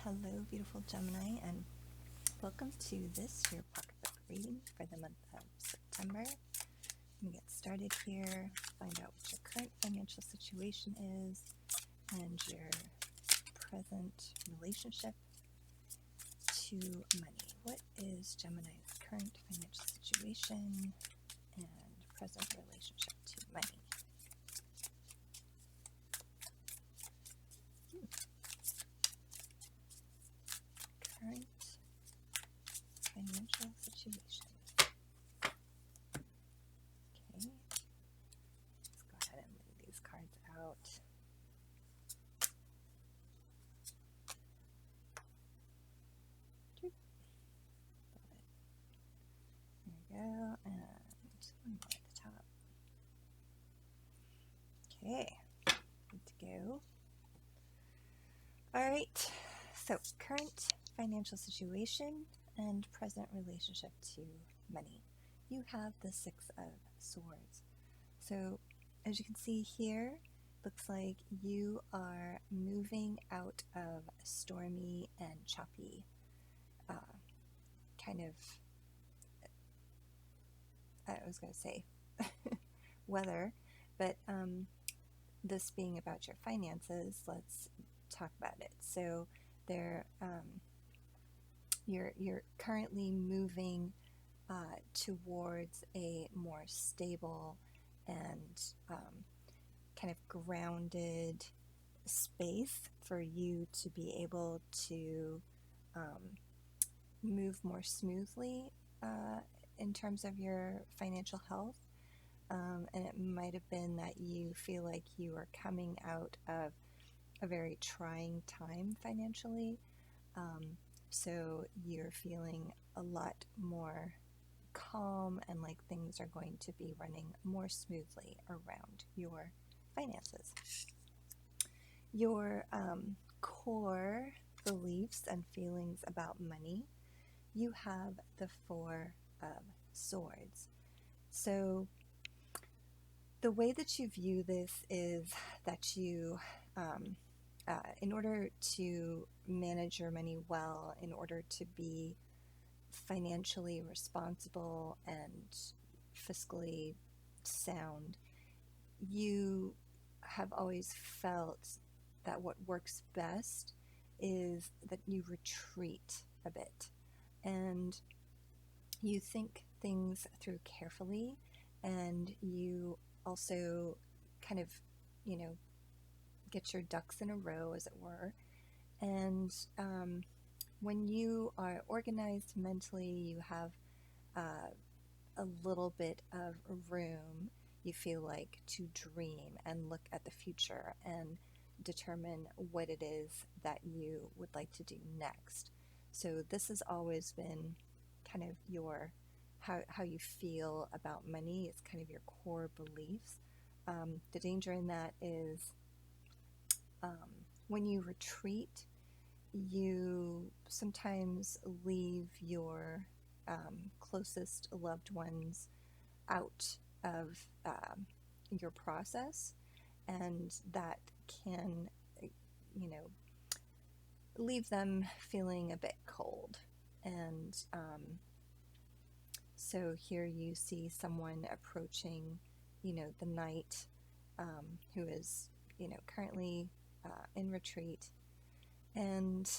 Hello, beautiful Gemini, and welcome to this, your pocketbook reading for the month of September. Let me get started here, find out what your current financial situation is and your present relationship to money. What is Gemini's current financial situation and present relationship to money? Current financial situation. Okay, let's go ahead and lay these cards out. There we go, and one more at the top. Okay, good to go. All right, so current financial situation and present relationship to money. You have the Six of Swords. So as you can see here, looks like you are moving out of stormy and choppy kind of, I was going to say weather, but this being about your finances, let's talk about it. So there, you're currently moving towards a more stable and kind of grounded space for you to be able to move more smoothly in terms of your financial health. And it might have been that you feel like you are coming out of a very trying time financially. So you're feeling a lot more calm and like things are going to be running more smoothly around your finances. Your core beliefs and feelings about money, you have the Four of Swords. So the way that you view this is that you, in order to manage your money well, in order to be financially responsible and fiscally sound, you have always felt that what works best is that you retreat a bit and you think things through carefully, and you also kind of, get your ducks in a row, as it were. And when you are organized mentally, you have a little bit of room, you feel like, to dream and look at the future and determine what it is that you would like to do next. So this has always been kind of your how you feel about money. It's kind of your core beliefs. The danger in that is when you retreat, you sometimes leave your closest loved ones out of your process, and that can, leave them feeling a bit cold. And so here you see someone approaching, the knight, who is, currently in retreat and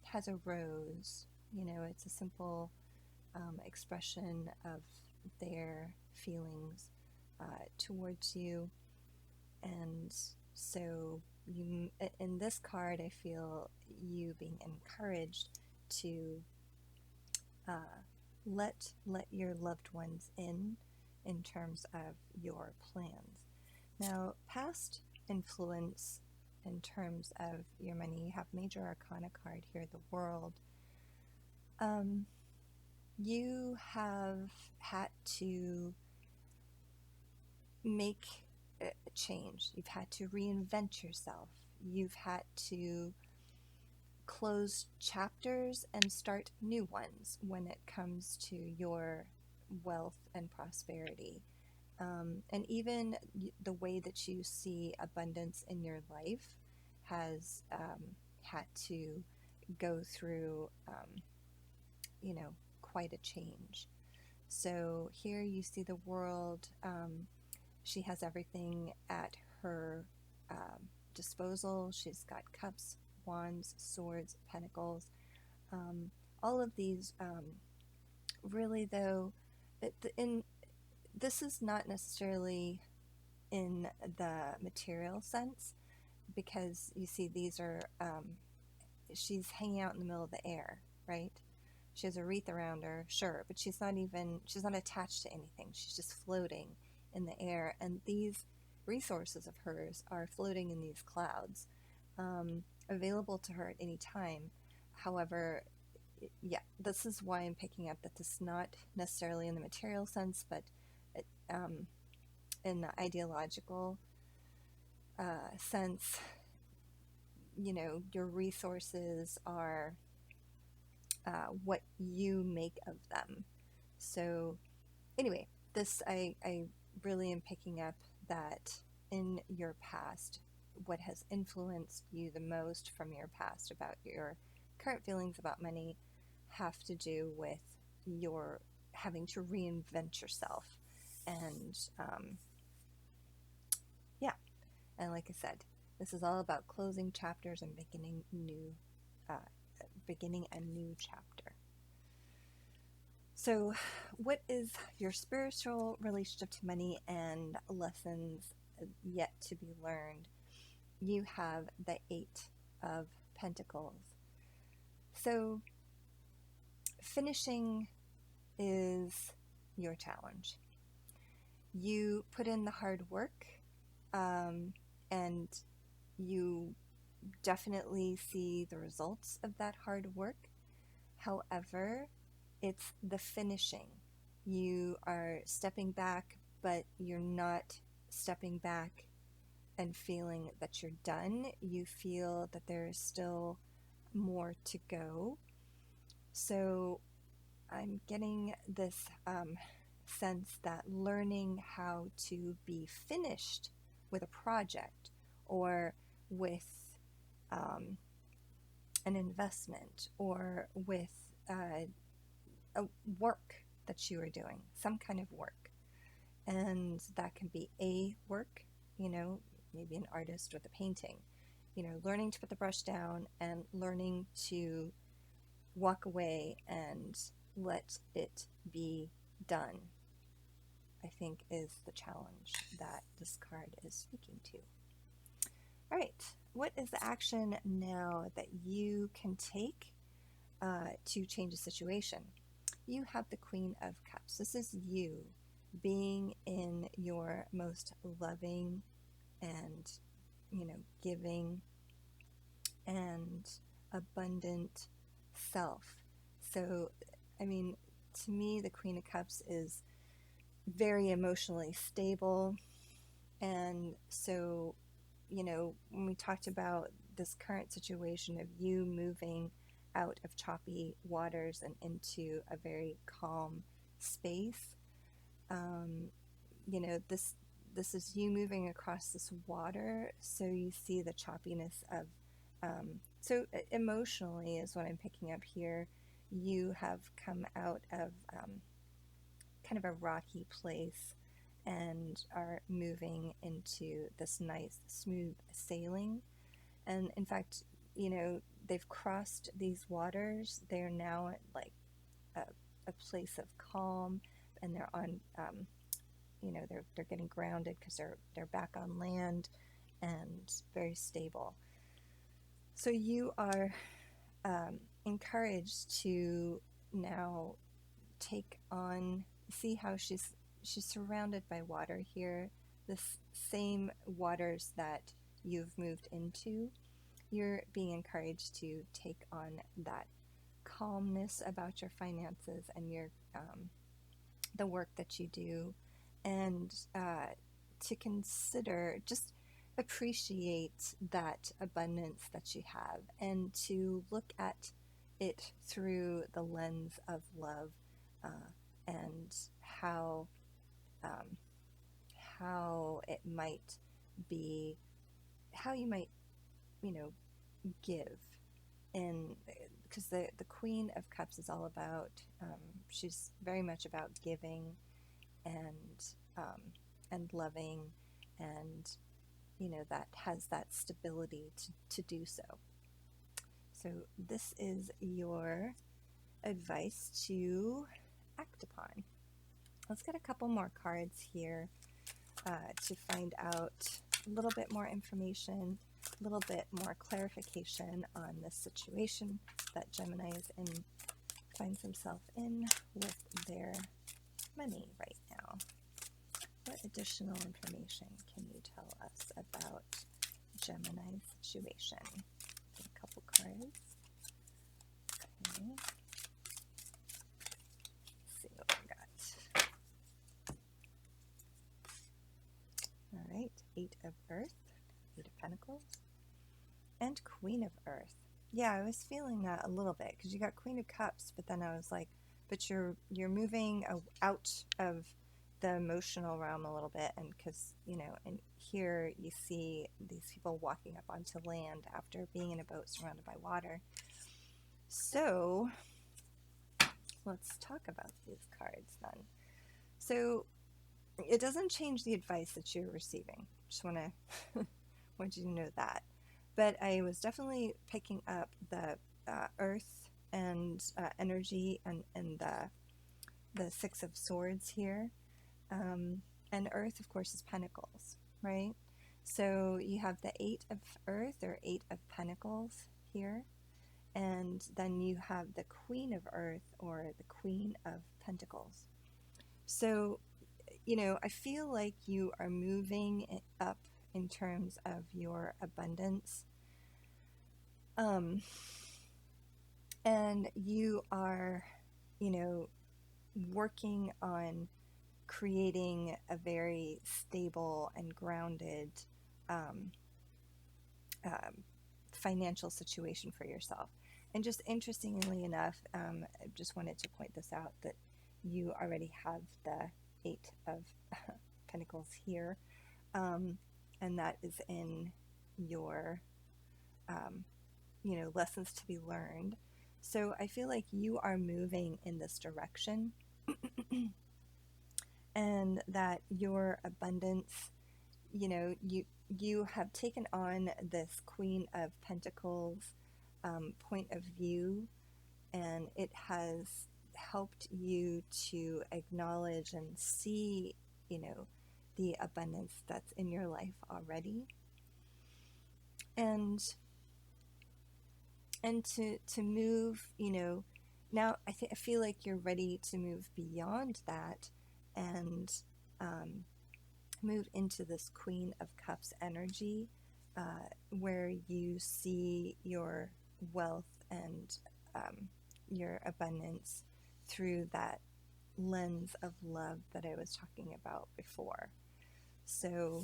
has a rose. It's a simple expression of their feelings towards you. And so you, in this card, I feel you being encouraged to let your loved ones in terms of your plans. Now, past influence in terms of your money, you have Major Arcana card here, the World. You have had to make a change. You've had to reinvent yourself. You've had to close chapters and start new ones when it comes to your wealth and prosperity. And even the way that you see abundance in your life has had to go through, quite a change. So here you see the world. She has everything at her disposal. She's got cups, wands, swords, pentacles. All of these, really, though, this is not necessarily in the material sense, because you see these are, she's hanging out in the middle of the air, right? She has a wreath around her, sure, but she's not attached to anything. She's just floating in the air, and these resources of hers are floating in these clouds, available to her at any time. However, yeah, this is why I'm picking up that this is not necessarily in the material sense, but in the ideological sense. Your resources are what you make of them. So anyway, this I really am picking up that in your past, what has influenced you the most from your past about your current feelings about money have to do with your having to reinvent yourself. And yeah, and like I said, this is all about closing chapters and beginning a new chapter. So what is your spiritual relationship to money and lessons yet to be learned? You have the 8 of Pentacles. So finishing is your challenge. You put in the hard work, and you definitely see the results of that hard work. However, it's the finishing. You are stepping back, but you're not stepping back and feeling that you're done. You feel that there is still more to go. So I'm getting this sense that learning how to be finished with a project or with an investment or with a work that you are doing, some kind of work. And that can be a work, maybe an artist with a painting, learning to put the brush down and learning to walk away and let it be done, I think, is the challenge that this card is speaking to. All right, what is the action now that you can take to change a situation? You have the Queen of Cups. This is you being in your most loving and, giving and abundant self. So, to me, the Queen of Cups is very emotionally stable. And so, when we talked about this current situation of you moving out of choppy waters and into a very calm space, this is you moving across this water. So you see the choppiness of, so emotionally is what I'm picking up here. You have come out of kind of a rocky place and are moving into this nice, smooth sailing. And in fact, they've crossed these waters. They're now at like a place of calm, and they're on, they're getting grounded because they're back on land and very stable. So you are encouraged to now take on, see how she's surrounded by water here, the same waters that you've moved into. You're being encouraged to take on that calmness about your finances and your the work that you do, and to consider, just appreciate that abundance that you have, and to look at it through the lens of love, and how it might be, how you might, give in, because the Queen of Cups is all about, she's very much about giving and loving, and that has that stability to do so. So this is your advice to act upon. Let's get a couple more cards here to find out a little bit more information, a little bit more clarification on this situation that Gemini finds himself in with their money right now. What additional information can you tell us about Gemini's situation? A couple cards. Okay. Let's see what we got. All right, 8 of Earth, 8 of Pentacles, and Queen of Earth. Yeah, I was feeling that a little bit because you got Queen of Cups, but then I was like, but you're moving out of the emotional realm a little bit, and because and here you see these people walking up onto land after being in a boat surrounded by water. So let's talk about these cards then. So it doesn't change the advice that you're receiving. Just want you to know that. But I was definitely picking up the earth and energy and the 6 of Swords here. And earth, of course, is Pentacles, right? So you have the 8 of Earth or 8 of Pentacles here. And then you have the Queen of Earth or the Queen of Pentacles. So, I feel like you are moving up in terms of your abundance. And you are, working on creating a very stable and grounded financial situation for yourself. And just interestingly enough, I just wanted to point this out, that you already have the 8 of Pentacles here, and that is in your lessons to be learned. So I feel like you are moving in this direction and that your abundance, you have taken on this Queen of Pentacles point of view, and it has helped you to acknowledge and see, the abundance that's in your life already, and to move, now I feel like you're ready to move beyond that and move into this Queen of Cups energy, where you see your wealth and your abundance through that lens of love that I was talking about before. So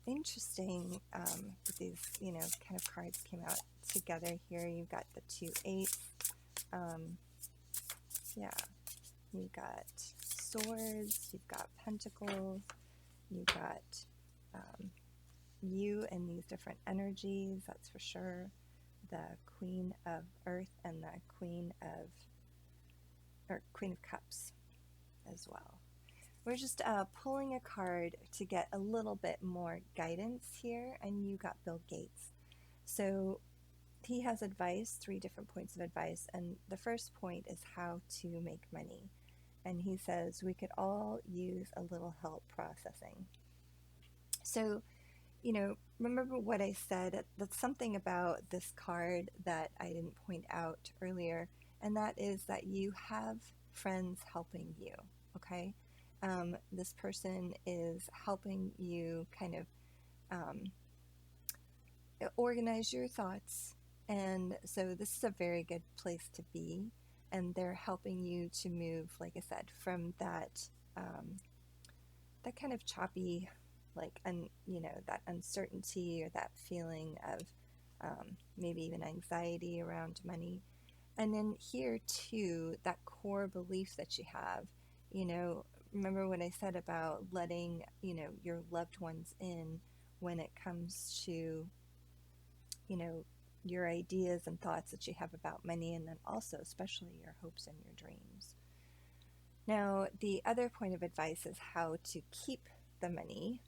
interesting that these kind of cards came out together here. You've got the 2 8s. Yeah, you've got Swords, you've got Pentacles, you've got you and these different energies, that's for sure. The Queen of Earth and the Queen of Cups as well. We're just pulling a card to get a little bit more guidance here, and you got Bill Gates. So he has advice, 3 different points of advice, and the first point is how to make money. And he says we could all use a little help processing. So, remember what I said, that's something about this card that I didn't point out earlier, and that is that you have friends helping you, okay? This person is helping you kind of organize your thoughts, and so this is a very good place to be, and they're helping you to move, like I said, from that that kind of choppy, that uncertainty or that feeling of maybe even anxiety around money. And then here too, that core belief that you have, remember what I said about letting, your loved ones in when it comes to, your ideas and thoughts that you have about money, and then also especially your hopes and your dreams. Now, the other point of advice is how to keep the money.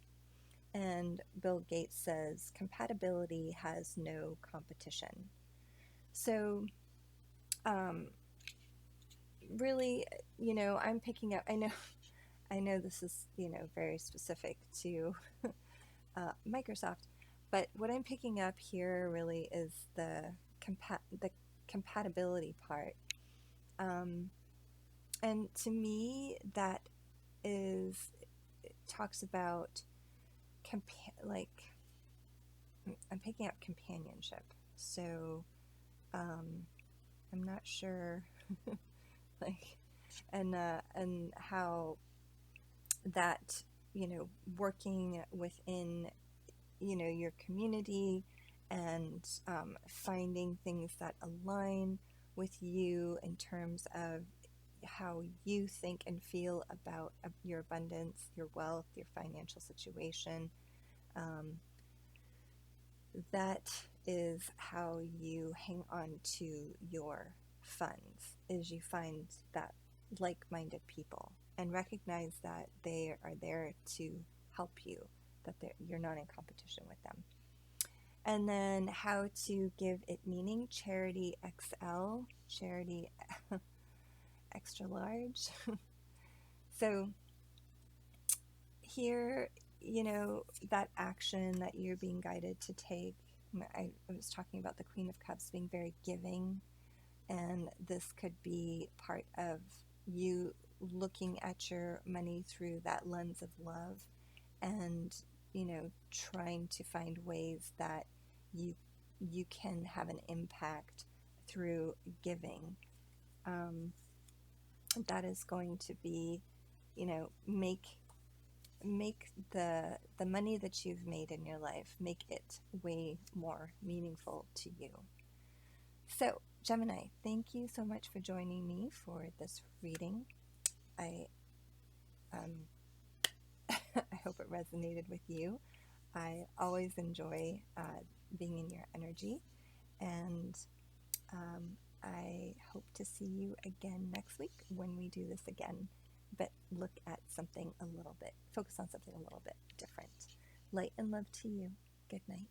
And Bill Gates says compatibility has no competition. So, um, really, I'm picking up, I know this is, very specific to Microsoft, but what I'm picking up here really is the compatibility part. And to me, that is, it talks about like, I'm picking up companionship. So, I'm not sure, like, and how that, working within, your community, and finding things that align with you in terms of how you think and feel about your abundance, your wealth, your financial situation. Um, that is how you hang on to your funds, is you find that like-minded people and recognize that they are there to help you, that you're not in competition with them. And then how to give it meaning, charity XL, charity extra large. So here, that action that you're being guided to take. I was talking about the Queen of Cups being very giving, and this could be part of you looking at your money through that lens of love, and trying to find ways that you can have an impact through giving. That is going to be, make the money that you've made in your life, make it way more meaningful to you. So, Gemini, thank you so much for joining me for this reading. I I hope it resonated with you. I always enjoy being in your energy, and I hope to see you again next week when we do this again, but look at something a little bit, focus on something a little bit different. Light and love to you. Good night.